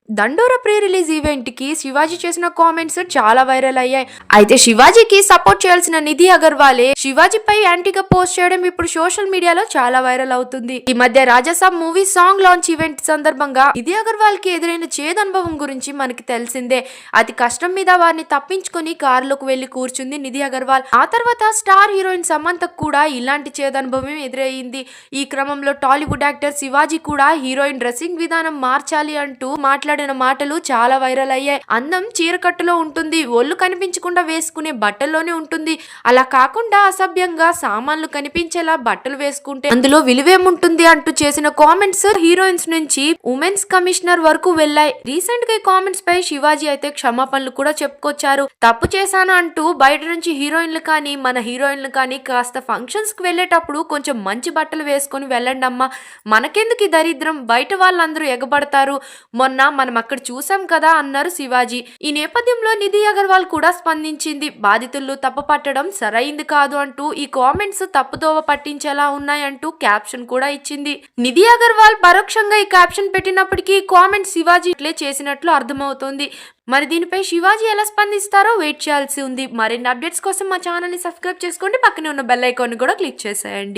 దండోర pre release event కి శివాజీ చేసిన comments చాలా వైరల్ అయ్యాయి. అయితే శివాజీకి సపోర్ట్ చేయాల్సిన నిధి అగర్వాలే శివాజీపై యాంటీగా పోస్ట్ చేయడం ఇప్పుడు సోషల్ మీడియాలో చాలా వైరల్ అవుతుంది. ఈ మధ్య Rajasaab movie song launch event సందర్భంగా నిధి అగర్వాల్ కి ఎదురైన చేదు అనుభవం గురించి మనకి తెలిసిందే. అతి కష్టం మీద వారిని తప్పించుకొని కారులోకి వెళ్లి కూర్చుంది నిధి అగర్వాల్. ఆ తర్వాత స్టార్ హీరోయిన్ సమంతకు కూడా ఇలాంటి చేదు అనుభవం ఎదురయ్యింది. ఈ క్రమంలో టాలీవుడ్ యాక్టర్ శివాజీ కూడా హీరోయిన్ డ్రెస్సింగ్ విధానం మార్చాలి అంటూ మాట్లాడిన మాటలు చాలా వైరల్ అయ్యాయి. అందం చీరకట్టులో ఉంటుంది, ఒళ్ళు కనిపించకుండా వేసుకునే బట్టల్లోనే ఉంటుంది. అలా కాకుండా అసభ్యంగా సామాన్లు కనిపించేలా బట్టలు వేసుకుంటే అందులో విలువేముంటుంది అంటూ చేసిన కామెంట్స్ హీరోయిన్స్ నుంచి ఉమెన్స్ కమిషనర్ వరకు వెళ్లాయి. రీసెంట్ గా ఈ కామెంట్స్ పై శివాజీ అయితే క్షమాపణలు కూడా చెప్పుకొచ్చారు. తప్పు చేశాను అంటూ బయట నుంచి హీరోయిన్లు కానీ మన హీరోయిన్లు కానీ కాస్త ఫంక్షన్స్ కి వెళ్లేటప్పుడు కొంచెం మంచి బట్టలు వేసుకొని వెళ్ళండి అమ్మా, మనకెందుకు ఈ దరిద్రం, బయట వాళ్ళందరూ ఎగబడతారు, మొన్న మనం అక్కడ చూసాం కదా అన్నారు శివాజీ. ఈ నేపథ్యంలో నిధి అగర్వాల్ కూడా స్పందించింది. బాధితులు తప్పు పట్టడం సరైంది కాదు అంటూ ఈ కామెంట్స్ తప్పుదోవ పట్టించేలా ఉన్నాయంటూ క్యాప్షన్ కూడా ఇచ్చింది. నిధి అగర్వాల్ పరోక్షంగా ఈ క్యాప్షన్ పెట్టినప్పటికీ ఈ కామెంట్ శివాజీ ఇట్లే చేసినట్లు అర్థమవుతోంది. మరి దీనిపై శివాజీ ఎలా స్పందిస్తారో వెయిట్ చేయాల్సి ఉంది. మరిన్ని అప్డేట్స్ కోసం మా ఛానల్ ని సబ్స్క్రైబ్ చేసుకోండి, పక్కనే ఉన్న బెల్ ఐకాన్ కూడా క్లిక్ చేసేయండి.